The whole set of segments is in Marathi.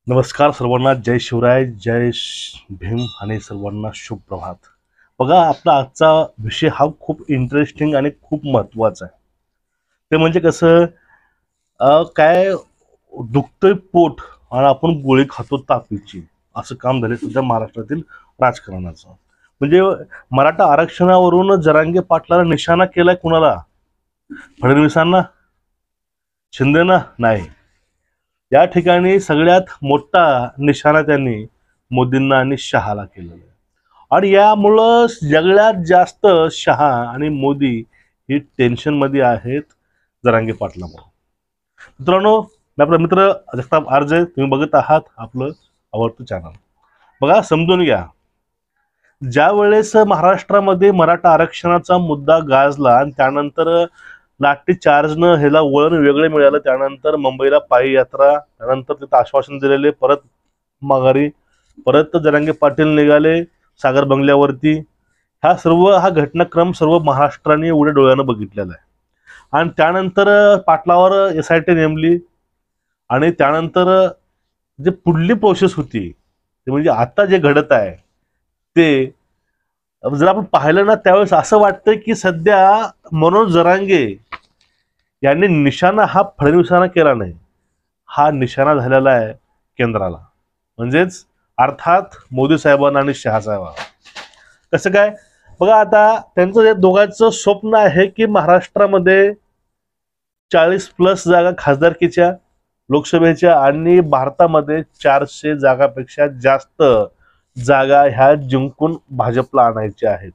नमस्कार सर्वांना, जय शिवराय, भीम आणि सर्वांना शुभ प्रभात. बघा, आपला आजचा विषय हा खूप इंटरेस्टिंग आणि खूप महत्त्वाचा आहे. ते म्हणजे कसं, काय दुखतंय पोट आणि आपण गोळी खातो तापीची, असं काम झाले सध्या महाराष्ट्रातील राजकारणाचं. म्हणजे मराठा आरक्षणावरून जरांगे पाटलाला निशाणा केलाय कुणाला? फडणवीसांना? शिंदेना? नाही. या ठिकाणी सगळ्यात मोठा निशाणा त्यांनी मोदींना आणि शहाला केलेला आहे. आणि यामुळं सगळ्यात जास्त शहा आणि मोदी ही टेन्शनमध्ये आहेत जरांगे पाटलामुळे. मित्रांनो, मी आपला मित्र जगताप आर्जे, तुम्ही बघत आहात आपलं आवडतं चॅनल. बघा, समजून घ्या, ज्या वेळेस महाराष्ट्रामध्ये मराठा आरक्षणाचा मुद्दा गाजला आणि त्यानंतर लाठी चार्जनं ह्याला वळण वेगळे मिळालं, त्यानंतर मुंबईला पायी यात्रा, त्यानंतर तिथं आश्वासन दिलेले, परत माघारी, परत जरांगे पाटील निघाले सागर बंगल्यावरती. हा घटनाक्रम सर्व महाराष्ट्राने उघड्या डोळ्यानं बघितलेला आहे. आणि त्यानंतर पाटलावर SIT नेमली आणि त्यानंतर जे पुढली प्रोसेस होती ते म्हणजे आता जे घडत आहे ते जर आपण पाहिलं ना, त्यावेळेस असं वाटतं की सध्या मनोज जरांगे यांनी निशाणा हा फडणवीसांना केला नाही, हा निशाणा झालेला आहे केंद्राला, म्हणजेच अर्थात मोदी साहेबांना आणि शहा साहेबांना. कसं काय? बघा, आता त्यांचं जे दोघांचं स्वप्न आहे की महाराष्ट्रामध्ये 40+ जागा खासदारकीच्या, लोकसभेच्या, आणि भारतामध्ये 400 जागापेक्षा जास्त जागा ह्या जिंकून भाजपला आणायच्या आहेत.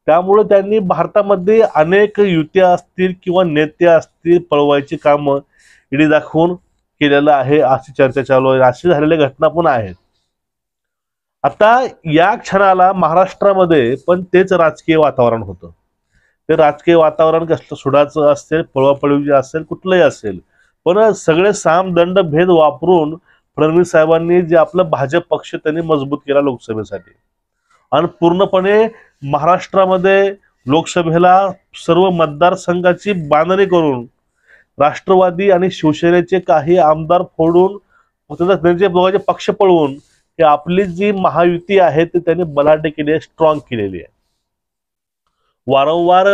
त्यामुळे त्यांनी भारतामध्ये अनेक युत्या असतील किंवा नेते असतील पळवायची कामं ईडी दाखवून केलेलं आहे, अशी चर्चा चालू आहे. अशी झालेल्या घटना पण आहेत. आता या क्षणाला महाराष्ट्रामध्ये पण तेच राजकीय वातावरण होतं. ते राजकीय वातावरण कसलं सुडाचं असेल, पळवापळवीचे असेल, कुठलंही असेल, पण सगळे साम दंड भेद वापरून फडणवीस साहेबांनी जे आपलं भाजप पक्ष त्यांनी मजबूत केला लोकसभेसाठी, आणि पूर्णपणे महाराष्ट्रामध्ये लोकसभेला सर्व मतदारसंघाची बांधणी करून राष्ट्रवादी आणि शिवसेनेचे काही आमदार फोडून त्यांचे दोघांचे पक्ष पळवून की आपली जी महायुती आहे ती त्यांनी बलाढ्य केली आहे, स्ट्रॉंग केलेली आहे. वारंवार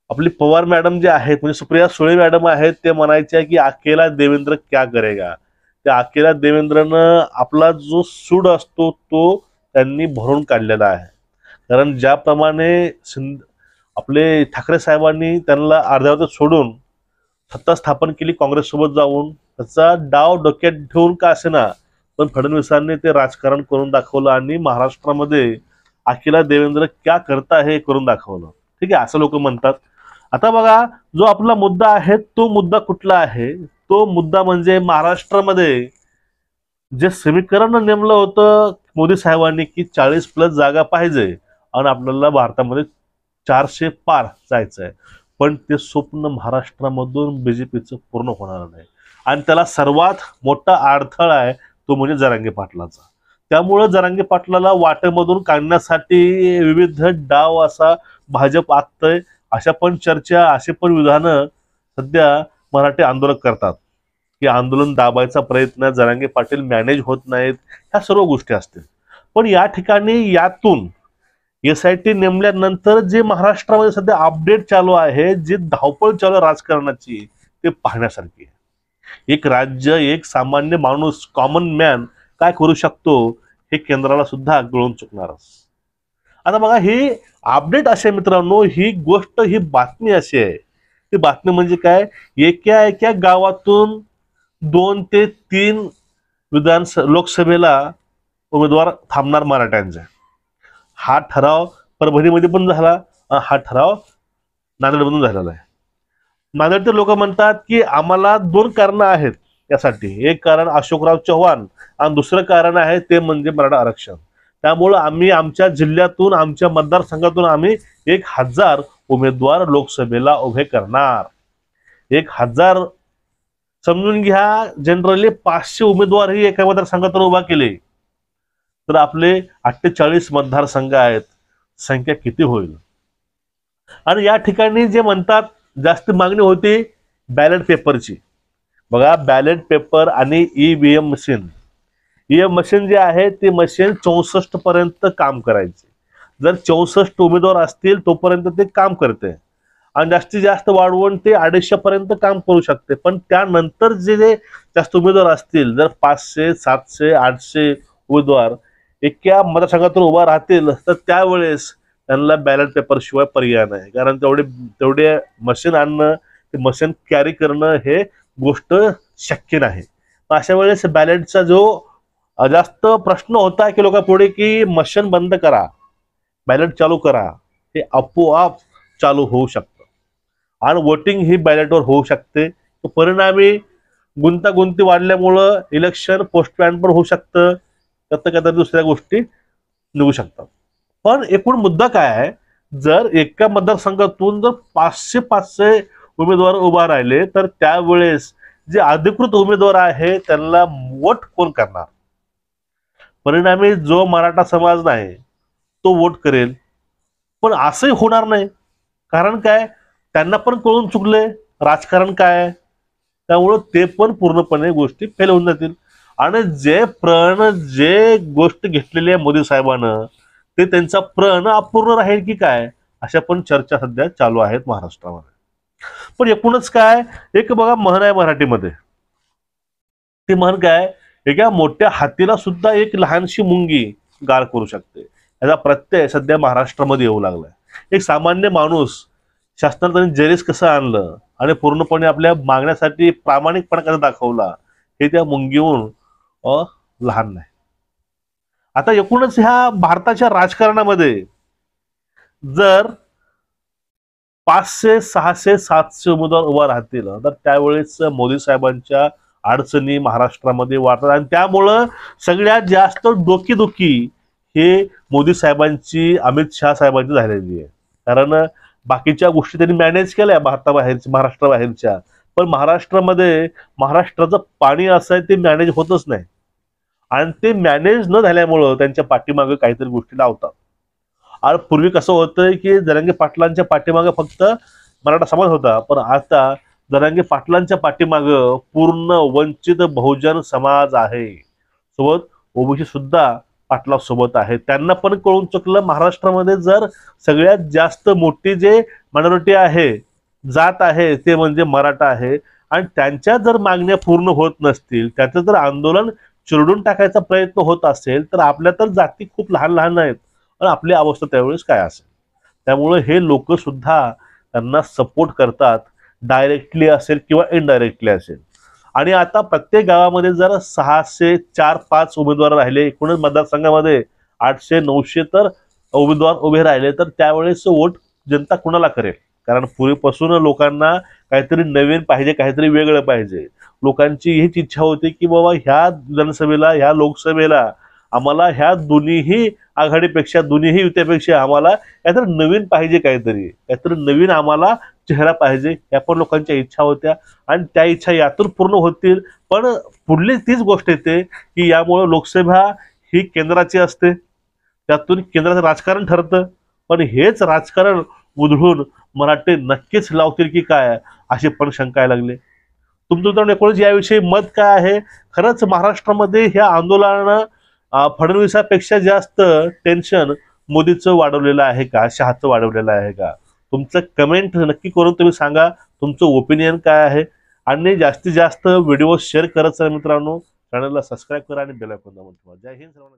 आपली पवार मॅडम जे आहेत, म्हणजे सुप्रिया सुळे मॅडम आहेत, ते म्हणायचे की अकेला देवेंद्र क्या करेगा. त्या अकेला देवेंद्रनं आपला जो सूड असतो तो त्यांनी भरून काढलेला आहे. कारण ज्याप्रमाणे आपले ठाकरे साहेबांनी त्यांना अर्ध्यावर सोडून सत्ता स्थापन केली काँग्रेससोबत जाऊन, त्याचा डाव डोक्यात ठेवून का असेना, पण फडणवीसांनी ते राजकारण करून दाखवलं आणि महाराष्ट्रामध्ये अकेला देवेंद्र क्या करता हे करून दाखवलं. ठीक आहे, असं लोक म्हणतात. आता बघा, जो आपला मुद्दा आहे तो मुद्दा कुठला आहे? तो मुद्दा म्हणजे महाराष्ट्रामध्ये जे समीकरण नेमलं होतं मोदी साहेबांनी की 40+ जागा पाहिजे आणि आपल्याला भारतामध्ये 400 पार जायचं आहे, पण ते स्वप्न महाराष्ट्रामधून बीजेपीचं पूर्ण होणार नाही. आणि त्याला सर्वात मोठा अडथळा आहे तो म्हणजे जरांगे पाटलाचा. त्यामुळं जरांगे पाटलाला वाटेमधून काढण्यासाठी विविध डाव असा भाजप आखतंय, अशा पण चर्चा, असे पण विधानं सध्या मराठी आंदोलक करतात की आंदोलन दाबायचा प्रयत्न जरांगे पाटील मॅनेज होत नाहीत, ह्या सर्व गोष्टी असतील. पण या ठिकाणी यातून SIT नेमल्यानंतर जे महाराष्ट्रामध्ये सध्या अपडेट चालू आहे, जी धावपळ चालू आहे राजकारणाची, ते पाहण्यासारखी आहे. एक राज्य, एक सामान्य माणूस, कॉमन मॅन काय करू शकतो हे केंद्राला सुद्धा कळून चुकणारच. आता बघा, ही अपडेट असे मित्रांनो, ही गोष्ट, ही बातमी अशी आहे. ती बातमी म्हणजे काय? एका एका गावातून 2 ते 3 लोकसभेला उमेदवार थांबणार मराठ्यांचे. हा ठराव परभणीमध्ये पण झाला, हा ठराव नांदेडमधून झालेला आहे. नांदेडचे लोक म्हणतात की आम्हाला 2 कारणं आहेत यासाठी. एक कारण अशोकराव चव्हाण आणि दुसरं कारण आहे ते म्हणजे मराठा आरक्षण. त्यामुळं आम्ही आमच्या जिल्ह्यातून, आमच्या मतदारसंघातून आम्ही 1000 उमेदवार लोकसभेला उभे करणार. 1000 समजून घ्या, जनरली 500 उमेदवारही एका मतदारसंघातून उभा केले तर आपले 48 मतदारसंघ आहेत, संख्या किती होईल? आणि या ठिकाणी जे म्हणतात जास्त मागणी होती बॅलेट पेपरची. बघा, बॅलेट पेपर आणि EVM मशीन हे मशीन जे आहे ते मशीन 64 पर्यंत काम करायचे. जर 64 उमेदवार असतील तोपर्यंत ते काम करते आणि जास्तीत जास्त वाढवून ते 250 पर्यंत काम करू शकते. पण त्यानंतर जे जास्त उमेदवार असतील, जर 500 700 800 उमेदवार एका मतदारसंघातून उभा राहतील तर त्यावेळेस त्यांना बॅलेट पेपर शिवाय पर्याय नाही. कारण तेवढे मशीन आणणं, ते मशीन कॅरी करणं हे गोष्ट शक्य नाही. अशा वेळेस बॅलेटचा जो जास्त प्रश्न होता की लोकांपुढे की मशीन बंद करा, बॅलेट चालू करा, हे आपोआप चालू होऊ शकतं आणि वोटिंग ही बॅलेटवर होऊ शकते. परिणामी गुंतागुंती वाढल्यामुळं इलेक्शन पोस्टपॉन पण होऊ शकतं, त्यात दुसऱ्या गोष्टी निघू शकतात. पण एकूण मुद्दा काय आहे, जर एका मतदारसंघातून जर 500 उमेदवार उभा राहिले तर त्यावेळेस जे अधिकृत उमेदवार आहे त्यांना वोट कोण करणार? परिणामी जो मराठा समाज नाही तो वोट करेल. पण असंही होणार नाही. कारण काय, त्यांना पण कळून चुकले राजकारण काय आहे, त्यामुळं ते पण पूर्णपणे गोष्टी फेल होऊन जातील. आणि जे गोष्ट घेतलेली आहे मोदी साहेबांनं, ते त्यांचा प्रण अपूर्ण राहील की काय, अशा पण चर्चा सध्या चालू आहेत महाराष्ट्रामध्ये. पण एकूणच काय, एक बघा म्हण आहे मराठीमध्ये, ती म्हण काय, एका मोठ्या हातीला सुद्धा एक लहानशी मुंगी गार करू शकते. याचा प्रत्यय सध्या महाराष्ट्रामध्ये येऊ लागलाय. एक सामान्य माणूस शासनाने त्यांनी जेरीस कसं आणलं आणि पूर्णपणे आपल्या मागण्यासाठी प्रामाणिकपणा कसा दाखवला, हे त्या मुंगीहून लहान नाही. आता एकूणच ह्या भारताच्या राजकारणामध्ये जर 500 600 700 उमेदवार उभा राहतील तर त्यावेळेस मोदी साहेबांच्या अडचणी महाराष्ट्रामध्ये वाढतात आणि त्यामुळं सगळ्यात जास्त डोकीदुखी हे मोदी साहेबांची, अमित शहा साहेबांची झालेली आहे. कारण बाकीच्या गोष्टी त्यांनी मॅनेज केल्या भारताबाहेरच्या, महाराष्ट्राबाहेरच्या, पण महाराष्ट्राचं पाणी असं आहे ते मॅनेज होतच नाही. आणि ते मॅनेज न झाल्यामुळं त्यांच्या पाठीमागे काहीतरी गोष्टी लावतात. आणि पूर्वी कसं होतं की जरांगे पाटलांच्या पाठीमागे फक्त मराठा समाज होता, पण आता जरांगे पाटलांच्या पाठीमागे पूर्ण वंचित बहुजन समाज आहे, सोबत ओबीसी सुद्धा पाटलासोबत आहे. त्यांना पण कळून चुकलं, महाराष्ट्रामध्ये जर सगळ्यात जास्त मोठी जे मायनॉरिटी आहे, जात आहे, ते म्हणजे मराठा आहे. आणि त्यांच्या जर मागण्या पूर्ण होत नसतील, त्याचं जर आंदोलन चिरडून टाकायचा प्रयत्न होत असेल तर आपल्या तर जाती खूप लहान लहान आहेत आणि आपली अवस्था त्यावेळेस काय असेल. त्यामुळे हे लोक सुद्धा त्यांना सपोर्ट करतात, डायरेक्टली असेल किंवा इनडायरेक्टली असेल. आणि आता प्रत्येक गावामध्ये जर 600 4-5 उमेदवार राहिले, एकूणच मतदारसंघामध्ये 800 900 तर उमेदवार उभे राहिले, तर त्यावेळेस वोट जनता कुणाला करेल? कारण पूर्वीपासून लोकांना काहीतरी नवीन पाहिजे, काहीतरी वेगळं पाहिजे. लोकांची हीच इच्छा होती की बाबा ह्या जनसभेला, ह्या लोकसभेला आम्हाला ह्या दोन्हीही आघाडीपेक्षा, दोन्हीही युतीपेक्षा आम्हाला काहीतरी नवीन पाहिजे, काहीतरी नवीन आम्हाला चेहरा पाहिजे, या पण लोकांच्या इच्छा होत्या. आणि त्या इच्छा यातून पूर्ण होतील. पण पुढली तीच गोष्ट येते की यामुळे लोकसभा ही केंद्राची असते, त्यातून केंद्राचं राजकारण ठरतं. पण हेच राजकारण उधळून मराठी नक्कीच लावतील की काय, अशी पण शंका लागली. तुमचं एकूणच याविषयी मत काय आहे? खरंच महाराष्ट्रामध्ये ह्या आंदोलनानं फडणवीसापेक्षा जास्त टेन्शन मोदीचं वाढवलेलं आहे का, शहाचं वाढवलेलं आहे का? तुमचं कमेंट नक्की करून तुम्ही सांगा, तुमचं ओपिनियन काय आहे. आणि जास्तीत जास्त व्हिडिओ शेअर करत चला मित्रांनो. चॅनलला सबस्क्राईब करा आणि बेल आयकॉन दाबून ठेवा. जय हिंद सर्वांना.